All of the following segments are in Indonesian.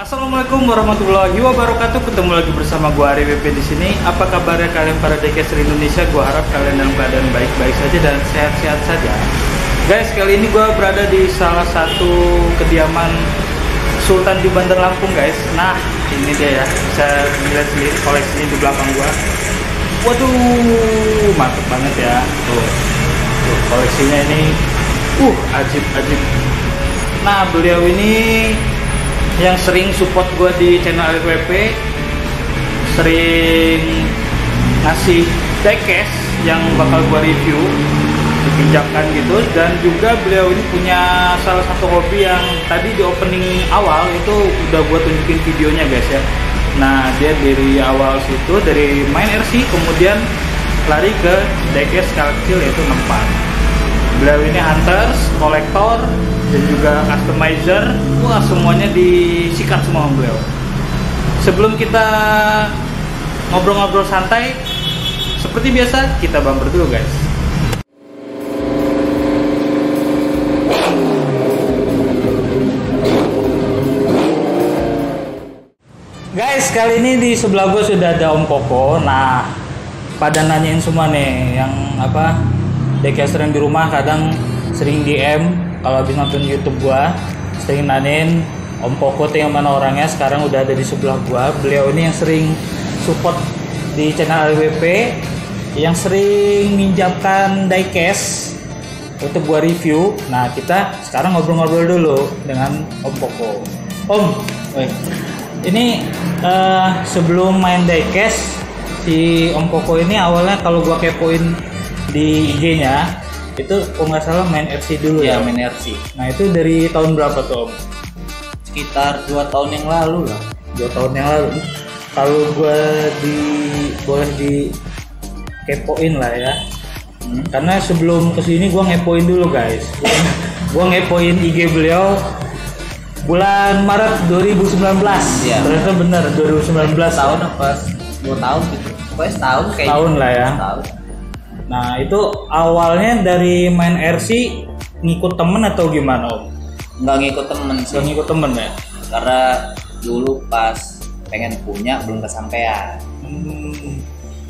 Assalamualaikum warahmatullahi wabarakatuh. Ketemu lagi bersama gua Ari WP di sini. Apa kabarnya kalian para decaster Indonesia? Gua harap kalian dalam keadaan baik-baik saja dan sehat-sehat saja. Guys, kali ini gua berada di salah satu kediaman Sultan di Bandar Lampung, guys. Nah, ini dia ya. Bisa dilihat sendiri koleksinya di belakang gua. Waduh, mantep banget ya. Tuh koleksinya ini ajib. Nah, beliau ini yang sering support gue di channel RWP, sering ngasih diecast yang bakal gue review, dipinjamkan gitu. Dan juga beliau ini punya salah satu hobi yang tadi di opening awal itu udah gue tunjukin videonya, guys ya. Nah, dia dari awal situ, dari main RC kemudian lari ke diecast skala kecil yaitu 64. Beliau ini hunters, kolektor, dan juga customizer. Wah, semuanya disikat semua sama beliau. Sebelum kita ngobrol-ngobrol santai, seperti biasa kita bumper dulu, guys. Guys, kali ini di sebelah gue sudah ada Om Koko. Nah, pada nanyain semua nih yang apa, decaster yang di rumah kadang sering DM. Kalau habis nonton YouTube gua, sering nanyain Om Koko tuh yang mana orangnya. Sekarang udah ada di sebelah gua. Beliau ini yang sering support di channel RWP, yang sering minjamkan diecast untuk gua review. Nah, kita sekarang ngobrol-ngobrol dulu dengan Om Koko. Om, ini sebelum main diecast, si Om Koko ini awalnya kalau gua kepoin di IG-nya itu kalau nggak salah main RC dulu ya, main RC. Nah, itu dari tahun berapa tuh, Om? Sekitar 2 tahun yang lalu lah. 2 tahun yang lalu. Kalau gue boleh di kepoin lah ya. Karena sebelum kesini gue ngepoin dulu, guys. Gue ngepoin IG beliau bulan Maret 2019. Ya, ternyata benar 2019. Tahun apa? 2 tahun gitu. Pokoknya setahun kayaknya. Tahun lah ya. Setahun. Nah, itu awalnya dari main RC ngikut temen atau gimana, Om? Nggak ngikut temen sih. Nggak ngikut temen ya? Karena dulu pas pengen punya belum kesampaian.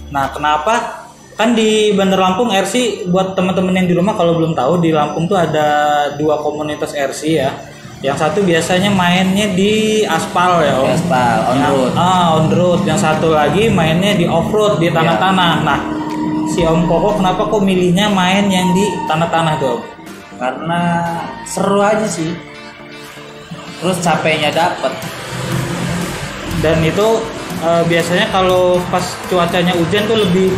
Nah, kenapa? Kan di Bandar Lampung RC, buat teman-teman yang di rumah kalau belum tahu, di Lampung tuh ada 2 komunitas RC ya. Yang satu biasanya mainnya di aspal ya, Om. Di aspal, on road. On road. Yang satu lagi mainnya di off road, di tanah-tanah. Nah, si Om Koko kenapa kok milihnya main yang di tanah-tanah tuh, Om? Karena seru aja sih. Terus capeknya dapet. Dan itu biasanya kalau pas cuacanya hujan tuh lebih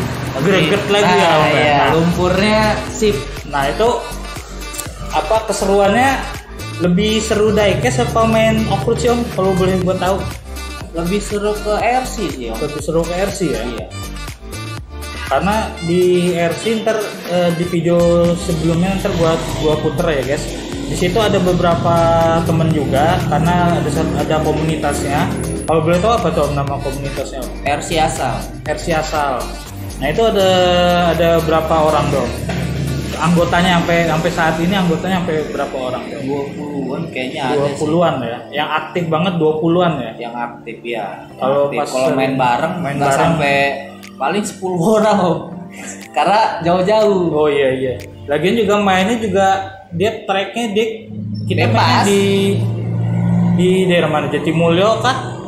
greget lagi ya, Om. Iya, Nah, lumpurnya sip. Nah, itu apa keseruannya, lebih seru diecast apa main off-road sih, Om? Kalau boleh gua tahu. Lebih seru ke RC sih, Om. Lebih seru ke RC ya? Iya. Karena di RC ntar di video sebelumnya ntar gua puter ya, guys. Di situ ada beberapa temen juga karena ada komunitasnya. Kalau boleh tahu apa tuh nama komunitasnya, Om? RC asal. RC asal. Nah, itu ada berapa orang dong? Anggotanya sampai saat ini anggotanya sampai berapa orang? 20-an kayaknya ada. 20-an ya. Yang aktif banget 20-an ya. Yang aktif ya. Kalau pas main bareng main nggak bareng sampai paling 10 orang, Om. Karena jauh-jauh. Oh iya. Lagian juga mainnya juga dia tracknya kita mainnya di daerah mana? Jatimulyo kah?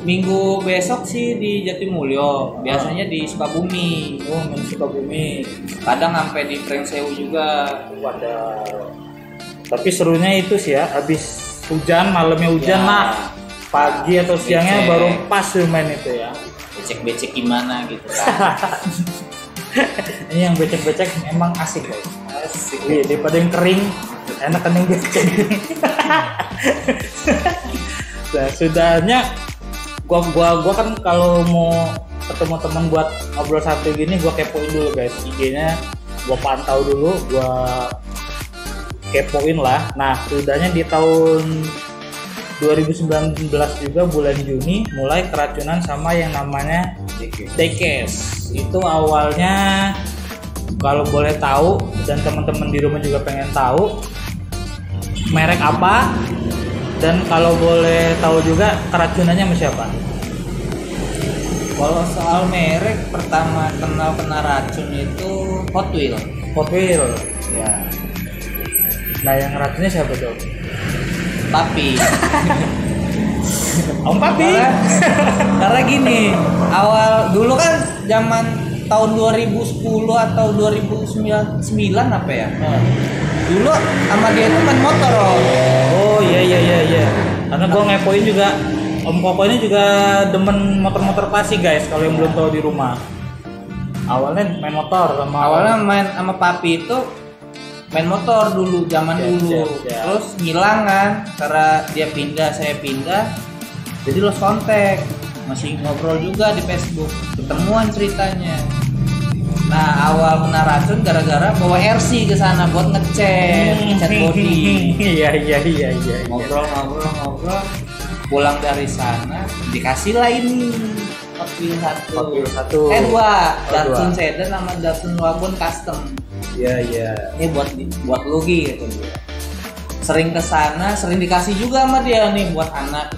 Minggu besok sih di Jatimulyo, biasanya di Sukabumi. Oh, main Sukabumi. Kadang sampai di Pringsewu juga. Wadah. Tapi serunya itu sih ya, habis hujan, malamnya hujan, Ya, nah pagi atau siangnya becek. baru pas main itu ya. Becek-becek gimana gitu kan. Ini yang becek-becek emang asik, guys. Asik. Iya, daripada yang kering, enak kan yang becek. Nah, sudahnya gua kan kalau mau ketemu teman buat ngobrol santai gini, gua kepoin dulu, guys, IG-nya. Gua pantau dulu, gua kepoin lah. Nah, sudahnya di tahun 2019 juga bulan Juni mulai keracunan sama yang namanya diecast. Itu awalnya kalau boleh tahu dan teman-teman di rumah juga pengen tahu, merek apa Dan kalau boleh tahu juga keracunannya sama siapa? Kalau soal merek, pertama kenal kena racun itu Hot Wheels. Hot Wheels. Ya. Nah yang racunnya siapa tuh? Papi. Om Papi. Karena gini, awal dulu kan zaman tahun 2010 atau 2009 apa ya? Dulu sama dia itu main motor. Oh iya. Karena gua ngepoin juga Om Koko ini juga demen motor-motor klasik guys, kalau yang belum tahu di rumah. Awalnya main motor sama Awalnya main sama Papi itu main motor dulu, zaman dulu. Siap. Terus ngilang kan, karena dia pindah, saya pindah. Jadi lost kontak, masih ngobrol juga di Facebook, ketemuan ceritanya. Nah awal kena racun gara-gara bawa RC ke sana buat ngecat body. Iya. Ngobrol, pulang dari sana dikasih lah ini Hot Wheels 1. Dua, Datsun Sedan sama Datsun Wagon custom. Iya. Ini buat lu gitu. Sering kesana, sering dikasih juga sama dia nih buat anak.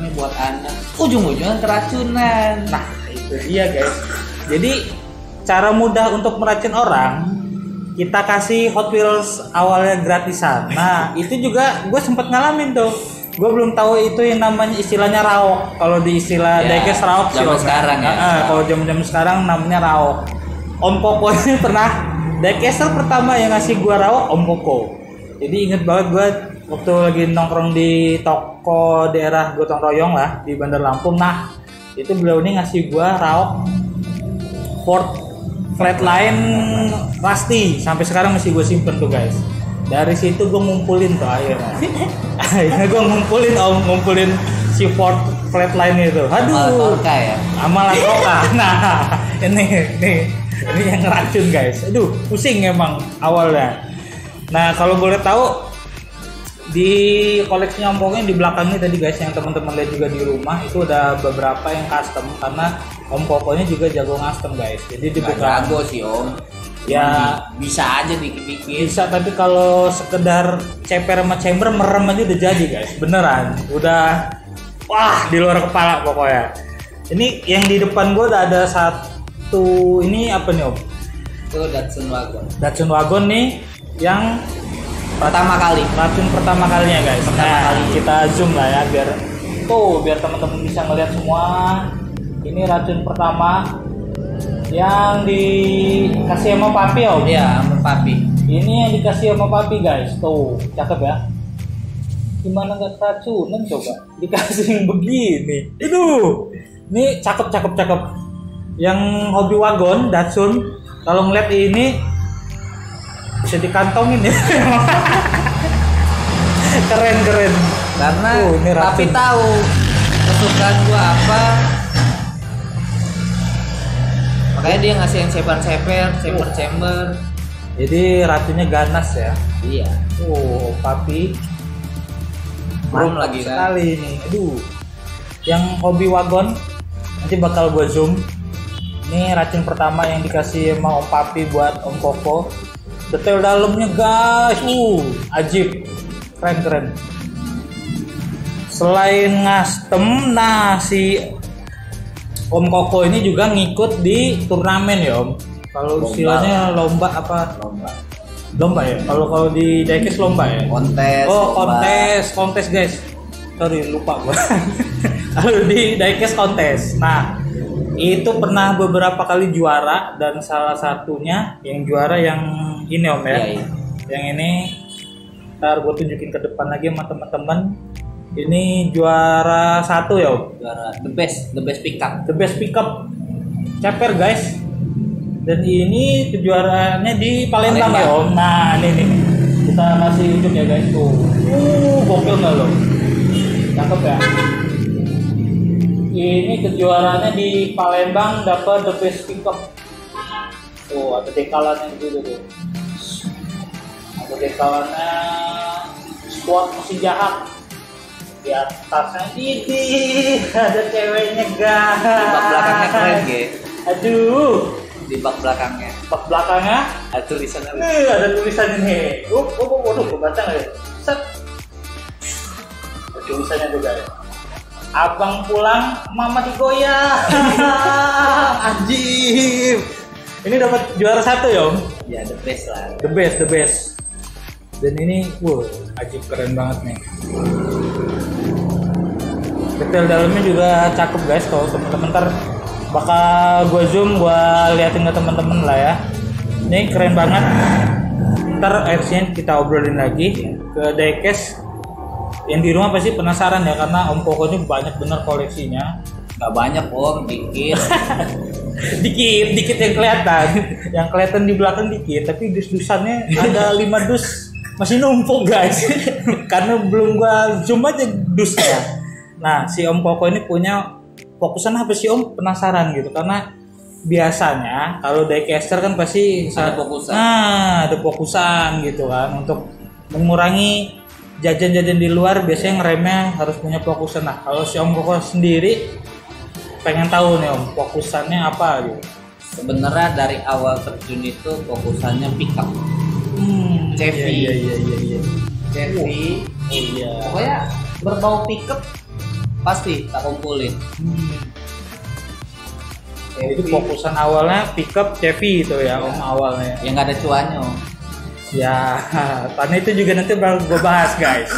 Ujung-ujungnya keracunan. Nah itu dia guys. Jadi cara mudah untuk meracun orang, kita kasih Hot Wheels awalnya gratisan. Nah itu juga gue sempet ngalamin tuh. Gue belum tahu itu yang namanya istilahnya raok. Kalau di istilah diecast raok zaman sekarang ya. Kalau zaman sekarang namanya raok. Om Koko ini pernah diecaster pertama yang ngasih gue raok Om Koko. Jadi inget banget gue waktu lagi nongkrong di toko daerah Gotong Royong lah di Bandar Lampung. Nah itu beliau ini ngasih gue raok Ford Flatline Rusty. Sampai sekarang masih gue simpen tuh guys. Dari situ gue ngumpulin tuh akhirnya gue ngumpulin si Ford Flatline itu. Aduh, Amal Atoka. Nah, ini yang racun guys. Aduh, pusing emang awalnya. Nah, kalau boleh tahu di koleksinya Om Koko di belakangnya tadi guys, yang teman-teman lihat juga di rumah itu ada beberapa yang custom karena Om Koko juga jago custom guys. Jadi di jago sih Om. Ya bisa aja dikit-dikit. Bisa, tapi kalau sekedar ceper sama chamber merem aja udah jadi guys, beneran. Udah wah di luar kepala pokoknya. Ini yang di depan gua udah ada satu, ini apa nih Om? Itu Datsun Wagon. Datsun Wagon nih yang pertama kali. Racun pertama kalinya guys. Kita zoom lah ya biar teman-teman bisa ngeliat semua. Ini racun pertama yang dikasih sama Papi Om. Iya, sama Papi. Ini yang dikasih sama Papi guys. Tuh, cakep ya. Gimana nggak keracunan coba? Dikasih yang begini. Itu. Ini cakep. Yang hobi wagon Datsun, kalau ngeliat ini bisa dikantongin ya. Keren. Karena Papi tahu kesukaan gua apa. Makanya dia ngasih yang chamber. Jadi racunnya ganas ya. Iya. Papi. Belum lagi kan. Sekali nih. Aduh. Yang hobi wagon nanti bakal gua zoom. Ini racun pertama yang dikasih sama Om Papi buat Om Koko. Detail dalamnya guys. Ajib. Keren. Selain custom, nah si Om Koko ini juga ngikut di turnamen ya Om. Kalau istilahnya lomba apa? Lomba ya. Kalau di diecast lomba ya. Kontes guys. Sorry lupa gua. Kalau di diecast kontes. Nah itu pernah beberapa kali juara dan salah satunya yang juara yang ini Om ya. Iya. Yang ini ntar gua tunjukin ke depan lagi sama teman-teman. Ini juara 1 ya Om. Juara the best pickup. The best pickup ceper guys. Dan ini kejuaraannya di Palembang ya Om. Nah ini kita kasih hidup ya guys tuh. Gokil nggak lo? Cakep ya. Ini kejuaraannya di Palembang dapat the best pickup. Tuh ada dekalannya gitu tuh. Ada dekalannya squad mesin jahat. Di atasnya ini ada ceweknya guys. Di bak belakangnya keren guys. Aduh. Di bak belakangnya. Bak belakangnya ada tulisannya. Ada tulisannya nih. Waduh, gue baca nggak ya? Set. tulisannya juga ya. Abang pulang, mama digoyang. Anjir. Ini dapat juara 1 ya Om? Ya the best lah. The best. Dan ini, ajib keren banget nih. Detail dalamnya juga cakep guys. Kalau teman-teman ntar bakal gue zoom, gue liatin ke teman-teman lah ya. Ini keren banget. Ntar akhirnya kita obrolin lagi ke diecast. Yang di rumah pasti penasaran ya, karena Om Koko ini banyak bener koleksinya. Nggak banyak Om, dikit. dikit yang kelihatan di belakang dikit, tapi dus-dusannya ada 5 dus masih numpuk guys. Karena belum gua zoom aja dusnya. Nah, si Om Koko ini punya fokusan apa sih Om? Penasaran gitu, karena biasanya kalau diecaster kan pasti ada fokusan. Nah, ada fokusan gitu kan, untuk mengurangi jajan-jajan di luar. Biasanya ngeremnya harus punya fokusan. Nah, kalau si Om Koko sendiri pengen tahu nih Om, fokusannya apa gitu. Sebenarnya dari awal terjun itu fokusannya pickup. Chevy. Iya. Chevy. Iya. Pokoknya berbau pickup pasti tak kumpulin. Itu fokusan awalnya pickup Chevy itu ya Om awalnya. Yang nggak ada cuannya Om. Ya, karena itu juga nanti bakal gue bahas guys.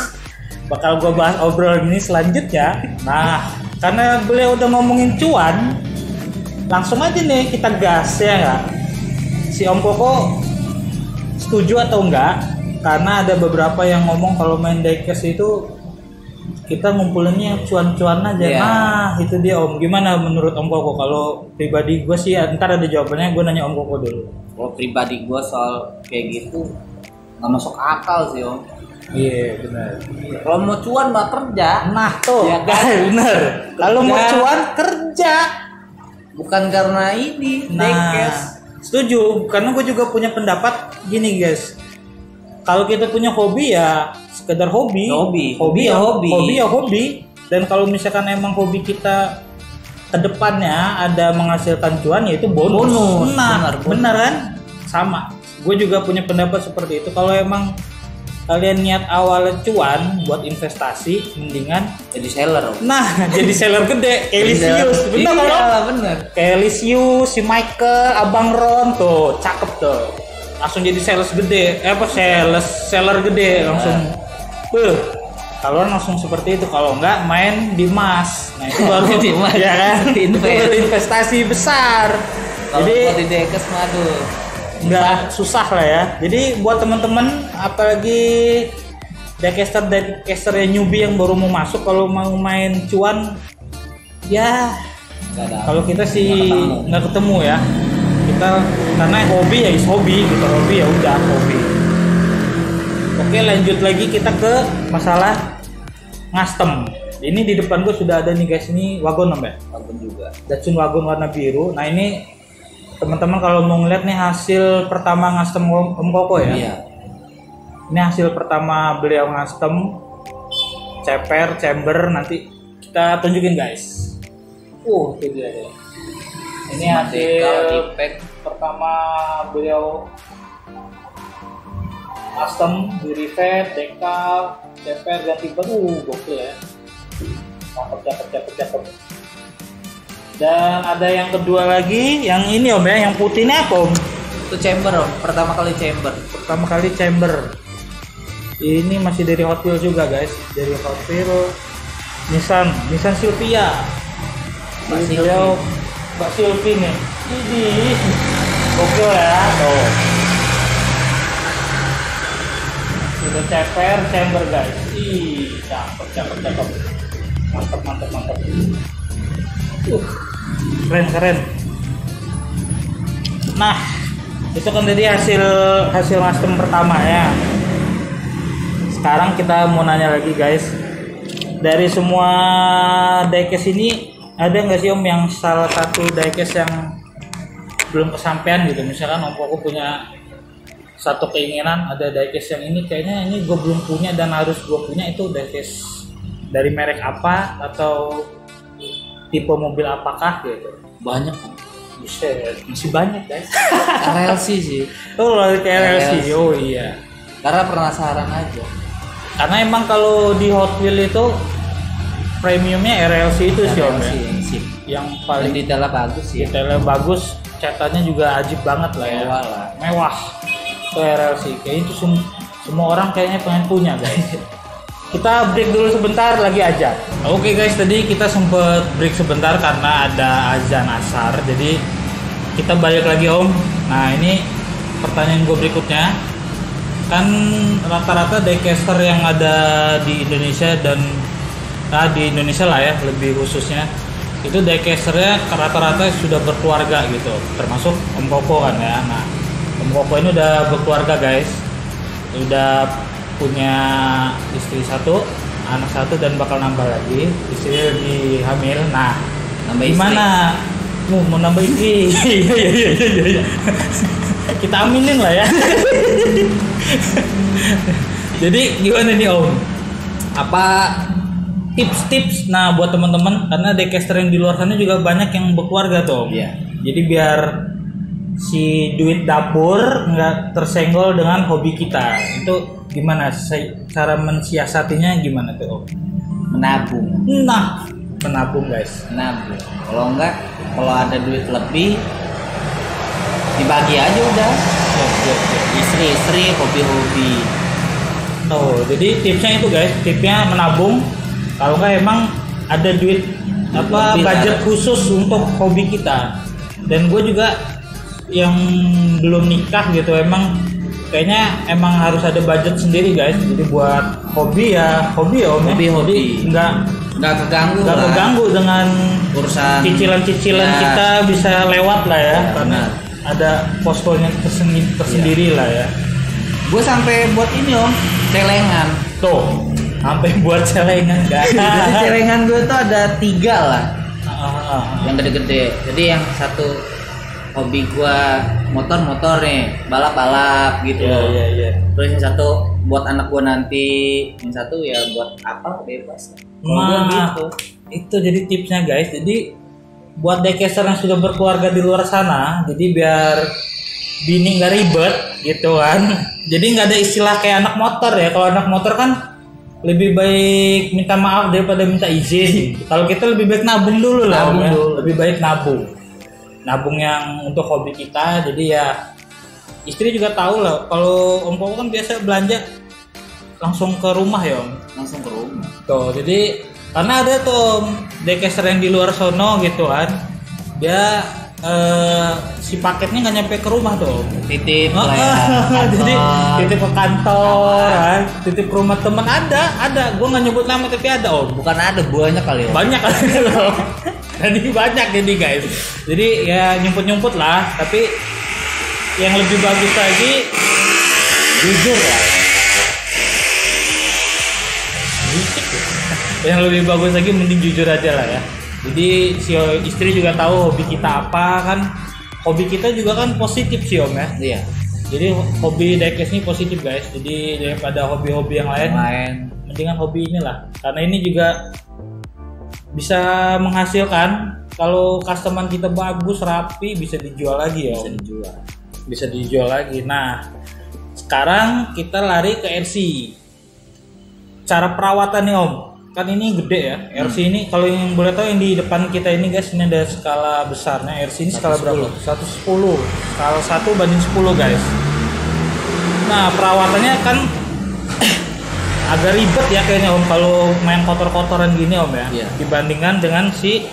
Bakal gue bahas obrolan ini selanjutnya. Nah, karena beliau udah ngomongin cuan, langsung aja nih kita gas ya nggak? Si Om Koko setuju atau enggak? Karena ada beberapa yang ngomong kalau main diecast itu kita ngumpulinnya cuan-cuan aja. Yeah. Nah, itu dia Om. Gimana menurut Om Koko? Kalau pribadi gue sih, ntar ada jawabannya. Gue nanya Om Koko dulu. Kalau pribadi gue soal kayak gitu nggak masuk akal sih Om. Iya benar. Kalau mau cuan mah kerja. Nah tuh, ya kan? bener. Kalau mau cuan kerja. Bukan karena ini. Nah, setuju. Karena gue juga punya pendapat gini guys. Kalau kita punya hobi ya sekedar hobi. Hobi. Dan kalau misalkan emang hobi kita kedepannya ada menghasilkan cuan, ya itu bonus. Nah, benar kan? Sama. Gue juga punya pendapat seperti itu. Kalau emang kalian niat awalnya cuan buat investasi, mendingan jadi seller. Nah, jadi seller gede. Elisius, bener iya, kan? Bener. Elisius, si Michael, Abang Ron tuh, cakep tuh. Langsung jadi sales gede. Seller gede langsung. Kalau langsung seperti itu, kalau enggak main di emas. Nah, itu baru ya kan? Itu baru investasi besar. Kalau jadi di diecast madu nggak susah lah ya. Jadi buat teman-teman, apalagi diecaster yang newbie yang baru mau masuk, kalau mau main cuan ya kalau kita sih nggak ketemu ya. Kita karena hobi ya hobi gitu, hobi ya udah hobi. Oke, lanjut lagi kita ke masalah custom. Ini di depan gue sudah ada nih guys, ini wagon ya? Wagon juga. Datsun wagon warna biru. Nah ini teman-teman kalau mau ngeliat nih hasil pertama custom Om Koko ya. Iya. Ini hasil pertama beliau custom ceper, chamber, nanti kita tunjukin guys. Itu dia ya. Ini hasil pertama beliau custom di rivet, dekal, ceper, ganti ban. Gokil ya. Cakep. Dan ada yang kedua lagi, yang ini Om ya, yang putih ini apa Om? Itu chamber Om, pertama kali chamber. Ini masih dari Hot Wheels juga guys, dari Hot Wheels. Nissan Silvia. Mbak Silvi nih. Ini oke ya, tuh. Sudah ceper, chamber guys. Cakep. Mantap. Keren. Nah, itu kan tadi hasil custom pertama ya. Sekarang kita mau nanya lagi guys. Dari semua diecast ini ada nggak sih Om yang salah satu diecast yang belum kesampaian gitu? Misalkan Om Koko punya satu keinginan, ada diecast yang ini kayaknya ini gue belum punya dan harus gue punya, itu diecast dari merek apa atau tipe mobil apakah gitu? Banyak. Buset, masih banyak guys. RLC sih. Oh, lari ke RLC. Oh iya. Karena penasaran aja. Karena emang kalau di Hot Wheels itu premiumnya RLC itu sih om RLC ya. yang sip. Yang Dan paling detailnya bagus sih. detailnya bagus, catatannya juga ajib banget lah ya. Mewah lah. Mewah. Itu RLC. Kayaknya itu semua orang kayaknya pengen punya guys. Kita break dulu sebentar lagi aja. Oke guys, tadi kita sempet break sebentar karena ada azan asar. Jadi kita balik lagi om. Nah ini pertanyaan gue berikutnya. Kan rata-rata daycaster yang ada di Indonesia dan di Indonesia lah ya lebih khususnya, itu daycasternya rata-rata sudah berkeluarga gitu, termasuk Om Koko kan ya. Nah Om Koko ini udah berkeluarga guys, udah punya istri satu, anak satu, dan bakal nambah lagi, istrinya lagi hamil. Nah Nambah gimana mau nambah istri? Iya. Kita aminin lah ya. Jadi gimana nih om, apa tips-tips nah buat teman-teman, karena daycaster yang di luar sana juga banyak yang berkeluarga tuh om. Iya. Jadi biar si duit dapur nggak tersenggol dengan hobi kita, itu gimana cara mensiasatinya, gimana tuh om? Menabung. Nah menabung guys. Menabung. Kalau enggak, kalau ada duit lebih dibagi aja udah. Istri-istri, hobi-hobi. Oh, jadi tipsnya itu guys, tipsnya menabung. Kalau nggak emang ada duit apa Lebih budget lah. khusus untuk hobi kita. Dan gue juga yang belum nikah gitu, emang kayaknya emang harus ada budget sendiri guys. Jadi buat hobi ya om ya. Hobi. Jadi Nggak keganggu nggak lah. keganggu dengan Urusan cicilan-cicilan ya. kita bisa lewat lah ya, karena benar. ada poskonya tersendiri lah ya. Gue sampai buat ini om, celengan. Tuh, sampai buat celengan guys. Jadi celengan gue tuh ada 3 lah, Ah. yang gede-gede. Jadi yang satu hobi gue motor nih, balap gitu. Iya. Terus yang satu buat anak gue nanti, yang satu ya buat apa bebas. Kalau gua Nah, gitu. itu jadi tipsnya guys. Jadi buat daycaster yang sudah berkeluarga di luar sana, jadi biar bini nggak ribet gitu kan. Jadi nggak ada istilah kayak anak motor ya. Kalau anak motor kan lebih baik minta maaf daripada minta izin. Kalau kita lebih baik nabung dulu lah. Nabung Om, ya. dulu. Lebih baik nabung yang untuk hobi kita. Jadi ya istri juga tahu lah. Kalau Om Koko kan biasa belanja langsung ke rumah ya om. Langsung ke rumah. Tuh, jadi karena ada tuh daycaster yang di luar sono gitu kan, dia si paketnya nggak nyampe ke rumah tuh. Titip lah ya. Jadi Kantor. titip ke kantor, kan? Titip ke rumah temen ada. Gue nggak nyebut nama tapi ada om. Bukan ada, banyak kali ya. Banyak kali loh. Jadi banyak jadi guys. Jadi ya nyumput lah, tapi yang lebih bagus lagi jujur lah. Yang lebih bagus lagi mending jujur aja lah ya. Jadi si istri juga tahu hobi kita apa kan. Hobi kita juga kan positif sih om ya. Iya. Jadi hobi diecast ini positif guys. Jadi daripada hobi-hobi yang lain, mendingan hobi inilah. Karena ini juga bisa menghasilkan. Kalau customer kita bagus, rapi, bisa dijual lagi ya om. Bisa dijual lagi. Nah sekarang kita lari ke RC. Cara perawatan nih om, kan ini gede ya. RC ini kalau yang boleh tahu yang di depan kita ini guys, ini ada skala besarnya. RC ini skala berapa? 110. Skala 1 banding 10 guys. Nah perawatannya kan agak ribet ya kayaknya om kalau main kotor-kotoran gini om ya. Iya. Dibandingkan dengan si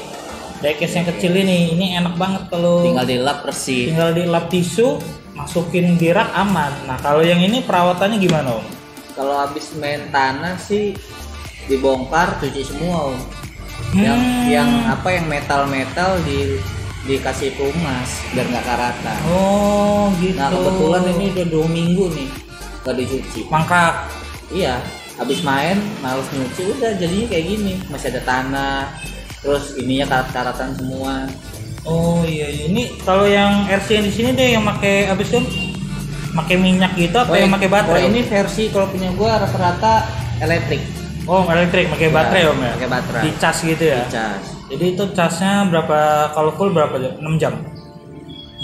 diecast yang kecil ini enak banget kalau Tinggal dilap bersih. tinggal dilap tisu, masukin di rak aman. Nah kalau yang ini perawatannya gimana om? Kalau habis main tanah sih dibongkar, cuci semua om. Yang metal dikasih tumas biar nggak karatan. Oh gitu. Nah kebetulan ini udah 2 minggu nih nggak dicuci. mangkrak. Iya, habis main males nyuci udah jadinya kayak gini, masih ada tanah, terus ininya karat-karatan semua. Oh iya, ini kalau yang RC yang di sini deh yang pakai apa sih om? Pakai minyak gitu atau yang pakai baterai? Ini versi kalau punya gua rata-rata elektrik. Oh elektrik, pakai baterai om ya? Pakai baterai. Di cas gitu ya? Cas. Jadi itu casnya berapa, kalau full berapa jam? 6 jam?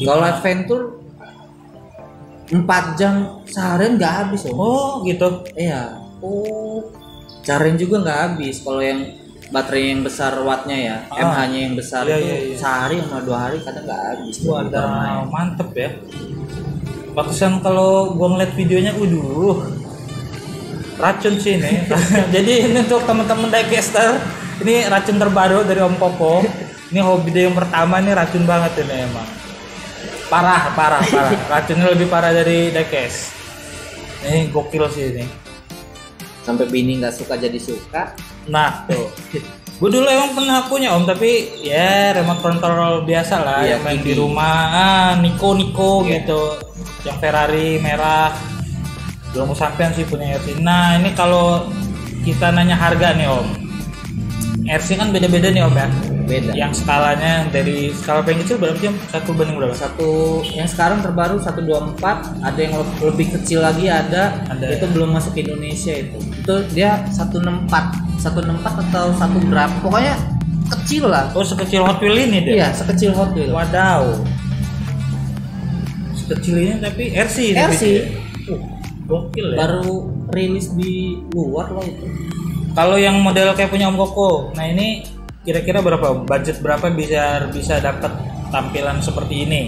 Kalau adventure 4 jam seharian nggak habis om. Oh gitu. Iya. Oh. Cariin juga nggak habis. Kalau yang baterai yang besar wattnya ya, mAh-nya yang besar Iya, itu iya, iya. sehari sama 2 hari kadang nggak habis. Wadah, mantep ya. Pantesan kalau gua ngeliat videonya, racun sih ini. Jadi ini untuk teman-teman diecaster, ini racun terbaru dari Om Koko. Ini hobi dia yang pertama, ini racun banget ini emang. Parah. Racunnya lebih parah dari diecast. Ini gokil sih ini. Sampai bini nggak suka jadi suka. Nah, tuh. Gue dulu emang pernah punya Om, tapi ya remote control biasa lah, Iya, yang main di TV. rumah, Niko Iya. gitu, yang Ferrari merah. Belum sampean sih punya RC. Nah, ini kalau kita nanya harga nih Om, RC kan beda-beda nih Om ya. Beda. Yang skalanya dari skala paling kecil berapa sih Om? 1 banding berapa? Satu yang sekarang terbaru 124, ada yang lebih kecil lagi ada itu ya? belum masuk ke Indonesia itu dia 164 atau 1 berapa pokoknya kecil lah. Oh, sekecil Hot Wheels ini deh. Iya, sekecil Hot Wheels. Wadaw. Sekecil ini tapi RC. RC. Gokil ya. Baru rilis di luar lah itu. Kalau yang model kayak punya Om Koko, nah ini kira-kira berapa Om? Budget berapa bisa dapat tampilan seperti ini?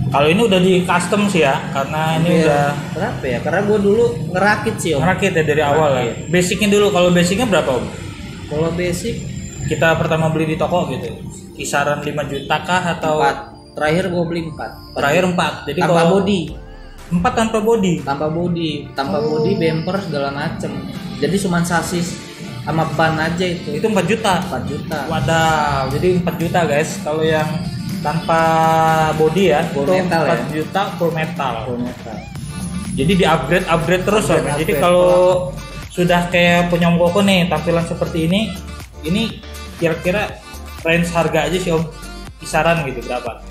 Kalau ini udah di custom sih ya, karena ini Hampir udah berapa ya? Karena gue dulu ngerakit sih Om. ngerakit ya dari awal ya. Basicnya dulu, kalau basicnya berapa Om? Kalau basic Kita pertama beli di toko gitu, kisaran 5 juta kah atau 4. Terakhir gue beli 4. terakhir 4? Jadi Tanpa kalau body. 4 tanpa body. Tanpa body, bumper segala macem. Jadi cuma sasis sama ban aja itu. Itu 4 juta. 4 juta. Wadaw, jadi 4 juta guys. Kalau yang tanpa body ya, Full itu metal 4 juta full metal. Full metal. Jadi di upgrade terus Om. Upgrade, Jadi upgrade. kalau sudah kayak punya Om Koko nih tampilan seperti ini kira-kira range harga aja sih Om, kisaran gitu berapa?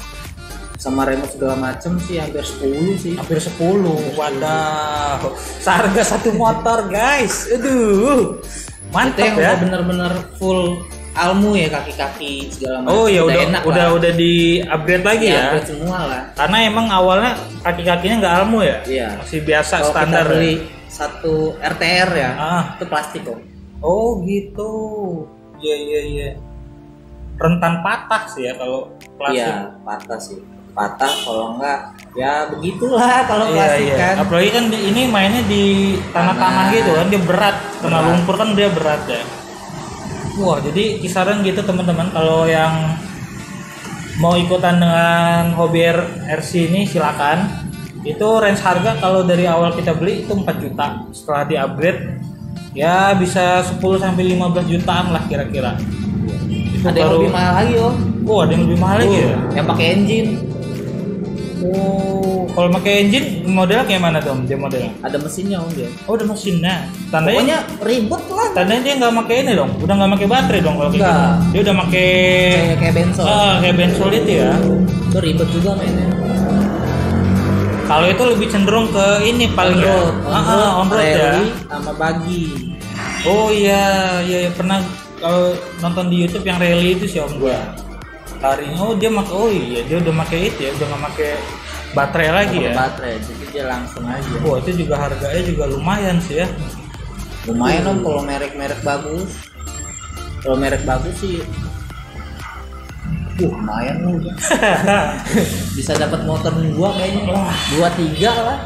Sama remote segala macem sih hampir 10 sih. Hampir 10. Wadaw, seharga satu motor guys. Aduh, Itu mantap yang ya. udah bener-bener full almu ya, kaki-kaki segala macam. Oh ya enak lah. udah di upgrade lagi ya. Upgrade semua lah. Karena emang awalnya kaki-kakinya nggak almu ya. Iya. Masih biasa Kalau standar. kita beli Ya? satu RTR ya, itu plastik kok. Oh gitu. Iya. Rentan patah sih ya kalau plastik. Iya, patah sih. Patah kalau enggak ya begitulah kalau plastik Iya. kan. Apalagi kan ini mainnya di tanah-tanah gitu kan, dia berat. Kena Berat. lumpur kan dia berat ya. Wah, jadi kisaran gitu teman-teman, kalau yang mau ikutan dengan hobi RC ini silakan. Itu range harga kalau dari awal kita beli itu 4 juta. Setelah di-upgrade ya bisa 10 sampai 15 jutaan lah kira-kira. Itu Ada yang lebih mahal lagi Om. Oh, ada yang lebih mahal lagi ya? Yang pakai engine. Oh, kalau pakai engine modelnya kayak mana tuh? Dia modelnya? Ada mesinnya Om dia. Oh, udah mesinnya. Tandanya Pokoknya ribet lah. tandanya dia nggak pakai ini dong. Udah nggak pakai baterai dong kalau kayak Nggak. gitu. Dia udah pakai Kayak bensol. kayak bensol itu ya. Itu ribet juga mainnya. Kalau itu lebih cenderung ke ini paling ya. On road ya. rally sama bagi. Oh iya pernah kalau nonton di YouTube yang rally itu sih Om gua. Larinya dia udah pakai itu ya, udah nggak pakai baterai lagi Pakai ya. baterai, jadi dia langsung aja. Wah, itu juga harganya juga lumayan sih ya. Lumayan Om kalau merek-merek bagus. Kalau merek bagus sih lumayan loh. Bisa dapat motor 2 kayaknya. 2-3 lah.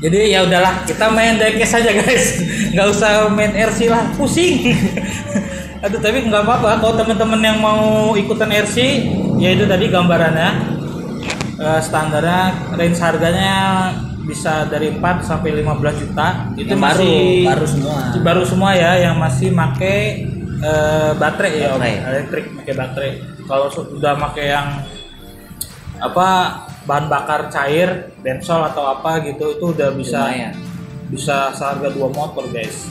Jadi ya udahlah, kita main diecast aja guys, nggak usah main RC lah, pusing. Aduh, tapi nggak apa-apa kalau teman-teman yang mau ikutan RC, ya itu tadi gambarannya. Standarnya range harganya bisa dari 4 sampai 15 juta. Itu Yang masih baru semua ya, yang masih make baterai ya, Baterai. elektrik pakai baterai. Kalau sudah pakai yang bahan bakar cair, bensol atau apa gitu, itu udah Lumayan. bisa seharga 2 motor guys.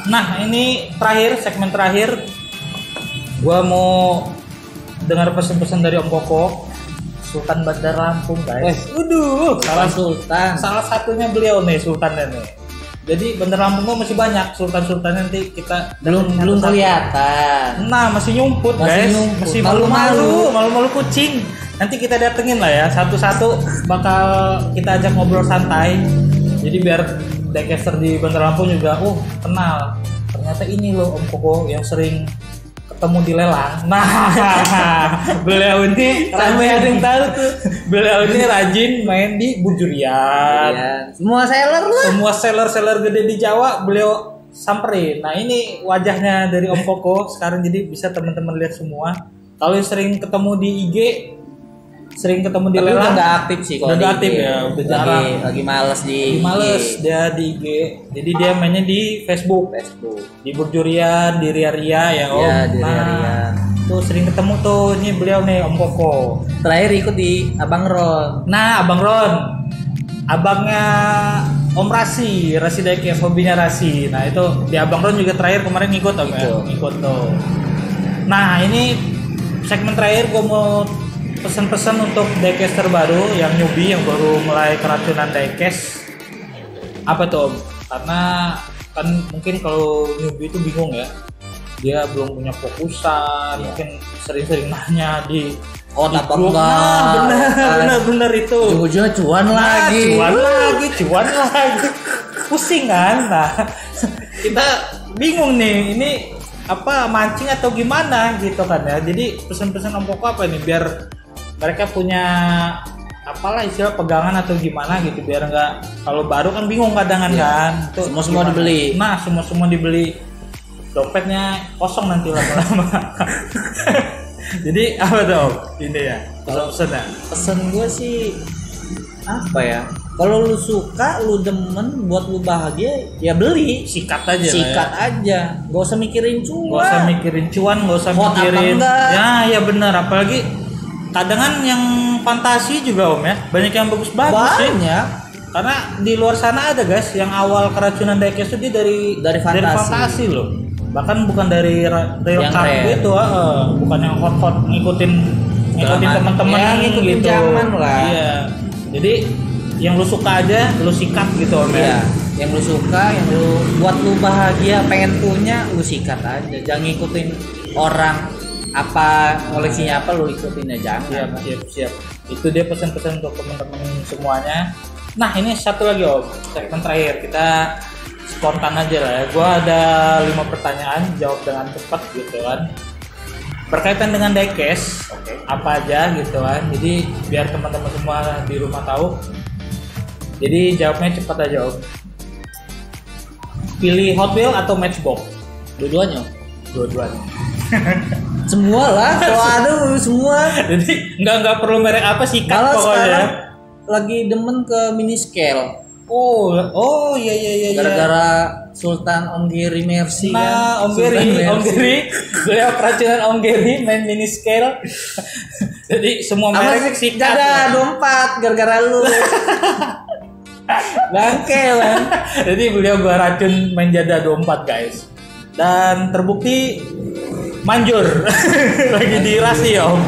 Nah, ini segmen terakhir, gua mau dengar pesan-pesan dari Om Koko, Sultan Bandar Lampung guys. Salah satunya beliau nih, Sultannya nih. Jadi Bandar Lampung gua masih banyak sultan-sultannya, nanti kita belum kelihatan. Nah, masih nyumput guys, masih malu-malu kucing. Nanti kita datengin lah ya, satu-satu bakal kita ajak ngobrol santai. Jadi biar diecaster di Bandar Lampung juga kenal ternyata ini loh Om Koko yang sering ketemu di lelang. Nah, beliau ini Sampai ada yang tahu tuh. beliau ini rajin main di Bujurian. Iya. Semua seller lah. Semua seller gede di Jawa beliau samperin. Nah ini wajahnya dari Om Koko sekarang, jadi bisa teman-teman lihat semua. Kalau sering ketemu di IG, sering ketemu di Tapi lelang. udah nggak aktif sih kalau Udah di nggak aktif IG. ya, udah jarang. Lagi males di Males IG. dia di IG. Jadi dia mainnya di Facebook. Di Bujurian, di Ria-Ria ya Om. Iya, di Nah, Ria-Ria. tuh sering ketemu tuh, ini beliau nih Om Koko. Terakhir ikut di Abang Ron. Nah, Abang Ron, abangnya Om Rasi Diecast, hobinya Rasi. Nah itu di Abang Ron juga terakhir kemarin ikut Om ya? Ikut tuh. Nah ini segmen terakhir gue mau pesan-pesan untuk diecaster baru yang newbie yang baru mulai keracunan diecast. Apa tuh Om? Karena kan mungkin kalau newbie itu bingung ya, dia belum punya fokusan, mungkin sering-sering nanya di Apa grup. enggak? Nah, bener itu. Ujung-ujungnya cuan lagi. Cuan lagi. Pusing kan? Nah, kita bingung nih, ini apa mancing atau gimana gitu kan ya. Jadi pesan-pesan Om Koko apa nih biar mereka punya apalah istilah pegangan atau gimana gitu, biar nggak, kalau baru kan bingung kadang kan. Tuh, Semua gimana? dibeli. Nah, semua dibeli. Dompetnya kosong nanti lama-lama. Jadi apa dong ini ya? Kalau pesannya? Pesan gue sih apa ya? Kalau lu suka, lu demen, buat lu bahagia, ya beli. Sikat aja lah Sikat ya. aja, gak usah mikirin cuan. Gak usah mikirin cuan, gak usah Hot apa mikirin. enggak. Ya benar, apalagi kadang kan yang fantasi juga Om ya, banyak yang bagus-bagus sih. Banyak. Karena di luar sana ada guys, yang awal keracunan diecast itu dia dari fantasi loh. Bahkan bukan dari real Yang card rare. gitu, bukan yang hot ngikutin teman-teman Ya, ngikutin gitu. zaman lah. Iya. Jadi yang lu suka aja lu sikat gitu Om Iya, ya. yang lu suka, yang lu buat lu bahagia, pengen punya, lu sikat aja. Jangan ngikutin orang apa koleksinya apa, lu ikutin aja. Jangan. Siap. Itu dia pesan-pesan untuk teman-teman semuanya. Nah ini satu lagi Om, segmen terakhir kita spontan aja lah ya. Gua ada 5 pertanyaan, jawab dengan cepat gitu kan. Berkaitan dengan diecast, apa aja gitu kan. Jadi biar teman-teman semua di rumah tahu. Jadi jawabnya cepat aja Om. Pilih Hot Wheels atau Matchbox? Dua-duanya. Dua-duanya. Semua lah, kalau ada semua. Jadi nggak perlu merek apa sih kan Kalau pokoknya. sekarang lagi demen ke mini scale. Oh iya. Gara-gara Sultan Om Giri Mercy Nah, kan. Om Giri, beliau keracunan Om Giri main mini scale. Jadi semua merek sikat. Jaga 24 gara-gara lu. Bangke kan. Jadi beliau gua racun main Jada 24 guys. Dan terbukti manjur. Lagi dirasi ya Om.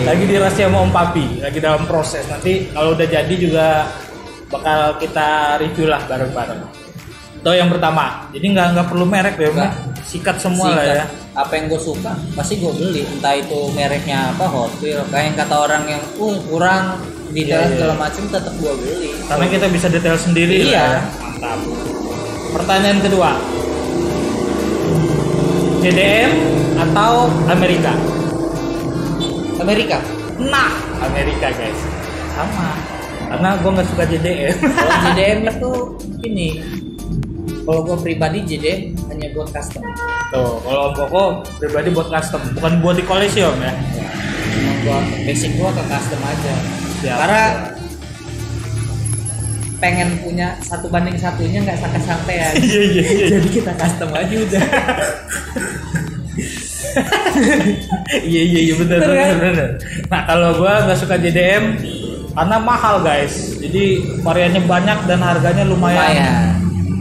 Lagi dirasi sama Om Papi. Lagi dalam proses. Nanti kalau udah jadi juga bakal kita review lah bareng-bareng. Itu yang pertama. Jadi nggak perlu merek ya Om. Sikat semua lah ya. Apa yang gue suka pasti gue beli, entah itu mereknya apa, Hot Wheels. Kayak yang kata orang yang kurang detail segala macam, tetap gue beli. Karena kita bisa detail sendiri lah Iya. ya. Mantap. Pertanyaan kedua. JDM atau Amerika? Amerika. Nah, Amerika guys. Sama. Karena gue nggak suka JDM. Kalau JDM itu ini, kalau gue pribadi JDM hanya buat custom. Tuh, kalau Om Koko pribadi buat custom, bukan buat di koleksi Om ya. Emang gua basic gua ke custom aja. Siap. Karena pengen punya 1:1 nggak sampai-sampai. Iya. Jadi kita custom aja udah. Iya benar. Nah kalau gue nggak suka JDM karena mahal guys. Jadi variannya banyak dan harganya lumayan.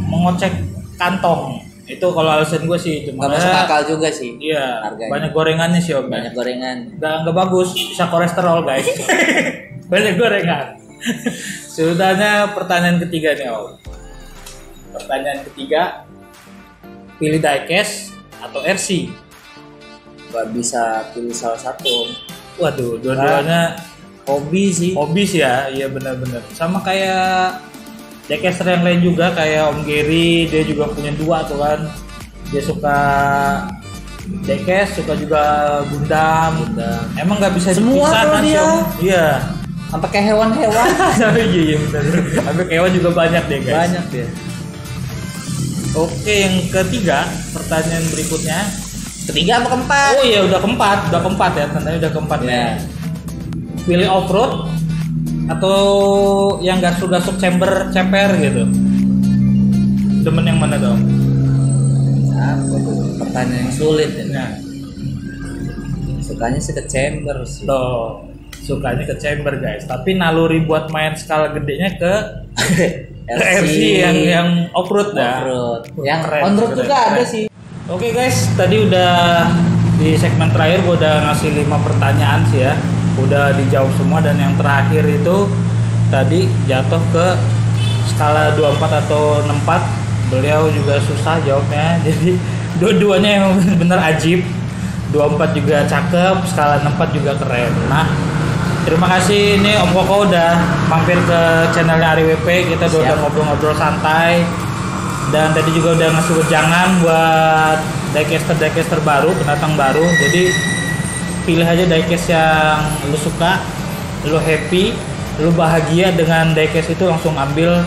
Mengocek kantong. Itu kalau alasan gue sih cuma. Gak masuk akal juga sih. Iya. Harganya. Banyak gorengannya sih Om. Banyak gorengan. Nggak bagus, bisa kolesterol guys. Banyak gorengan. Sudahnya pertanyaan ketiga nih Om. Pertanyaan ketiga, pilih diecast atau RC? Gak bisa pilih salah satu. Waduh, dua-duanya Hobi sih. hobi sih ya, iya benar-benar. Sama kayak diecaster yang lain juga, kayak Om Gary, dia juga punya 2 tuh kan. dia suka diecast, suka juga Gundam. Emang nggak bisa Semua dipisah tuh kan dia. Iya. Sampai kayak hewan-hewan. Iya benar. Sampai hewan juga banyak deh guys. Banyak dia. Oke, yang ketiga, pertanyaan berikutnya. Ketiga apa keempat? Oh iya, udah keempat ya, tandanya udah keempat Ya. ya. Pilih off-road atau yang gasuk-gasuk chamber ceper gitu. Demen yang mana dong? Apa tuh? Pertanyaan yang sulit ya. Nah, Sukanya sih ke chamber sih. tuh sukanya ke chamber guys. Tapi naluri buat main skala gedenya ke RC yang off-road dah. Off-road. Yang Keren, on-road keren, juga ada keren. sih. Oke guys, tadi udah di segmen terakhir gue udah ngasih 5 pertanyaan sih ya. Udah dijawab semua dan yang terakhir itu tadi jatuh ke skala 24 atau 64. Beliau juga susah jawabnya. Jadi dua-duanya emang bener ajib. 24 juga cakep, skala 64 juga keren. Nah, terima kasih ini Om Koko udah mampir ke channelnya Ari WP. Kita udah ngobrol-ngobrol santai. Dan tadi juga udah ngasih wejangan buat diecaster baru, pendatang baru. Jadi pilih aja diecast yang lu suka, lu happy, lu bahagia dengan diecast itu, langsung ambil,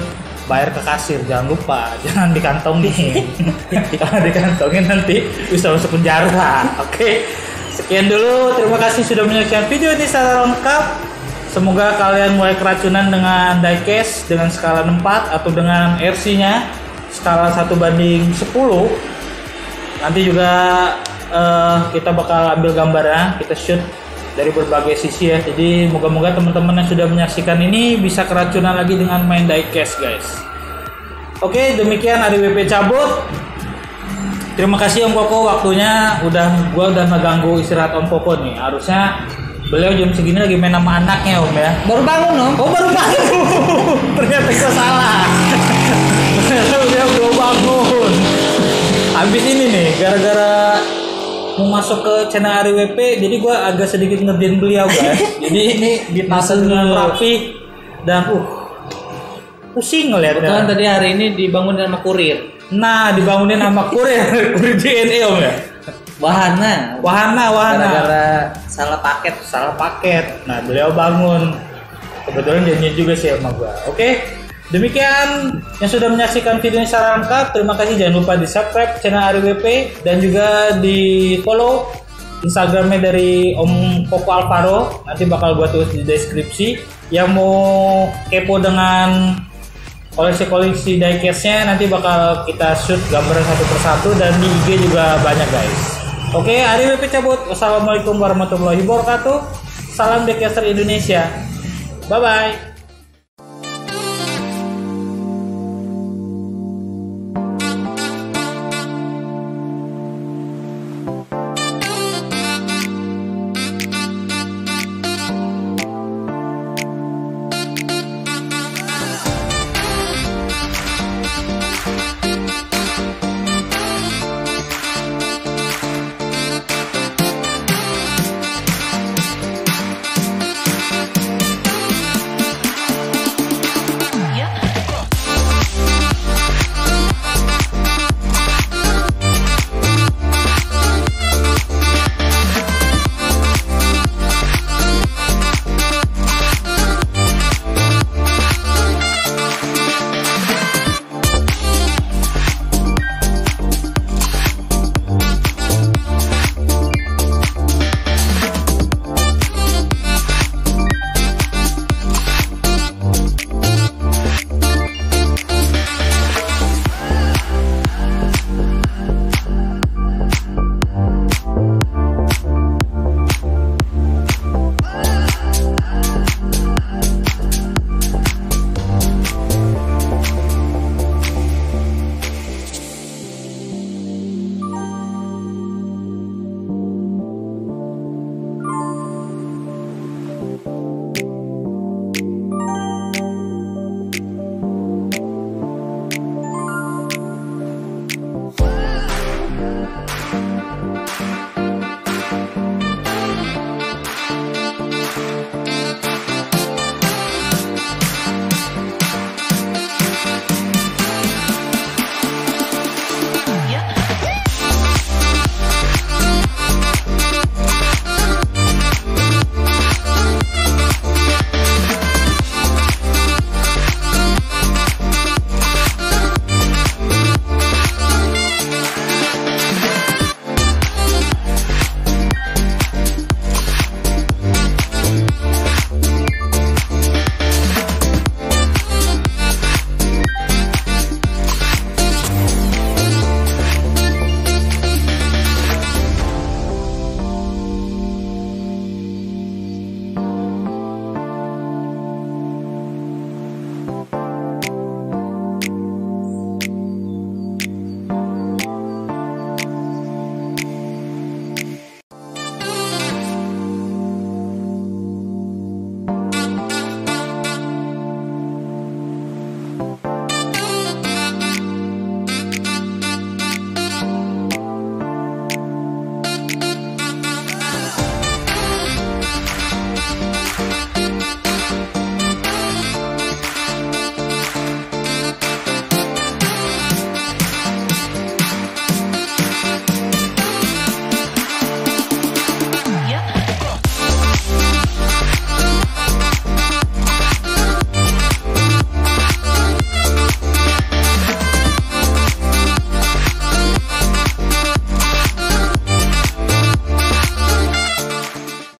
bayar ke kasir. Jangan lupa, jangan dikantongin. Kalau dikantongin nanti bisa masuk penjara. Oke. Sekian dulu, terima kasih sudah menyaksikan video ini secara lengkap. Semoga kalian mulai keracunan dengan diecast dengan skala 64 atau dengan RC-nya skala 1/10. Nanti juga kita bakal ambil gambarnya, kita shoot dari berbagai sisi ya. Jadi moga-moga teman-teman yang sudah menyaksikan ini bisa keracunan lagi dengan main diecast guys. Oke, demikian Ari WP cabut. Terima kasih Om Koko waktunya, gua udah ngeganggu istirahat Om Koko nih. Harusnya beliau jam segini lagi main sama anaknya Om ya. Baru bangun Om. Oh baru bangun. Ternyata gua salah. Ternyata beliau belum bangun. Habis ini nih, gara-gara mau masuk ke channel Ari WP, jadi gua agak sedikit ngerjain beliau guys. Jadi ini ditasen dengan rapi dan pusing ngeliatnya. Kebetulan tadi hari ini dibangun sama kurir. Nah, dibangunin sama kurir JNE Om ya. Wahana. Gara-gara salah paket. Nah, beliau bangun. Kebetulan janjian juga sih sama gua. Oke. Demikian yang sudah menyaksikan video ini secara lengkap. Terima kasih, jangan lupa di subscribe channel Ari WP dan juga di follow Instagramnya dari Om Koko Alvaro. Nanti bakal gua tulis di deskripsi. Yang mau kepo dengan koleksi-koleksi diecast-nya nanti bakal kita shoot gambar satu persatu dan di IG juga banyak guys. Oke, Ari WP cabut. Wassalamualaikum warahmatullahi wabarakatuh. Salam diecaster Indonesia. Bye bye.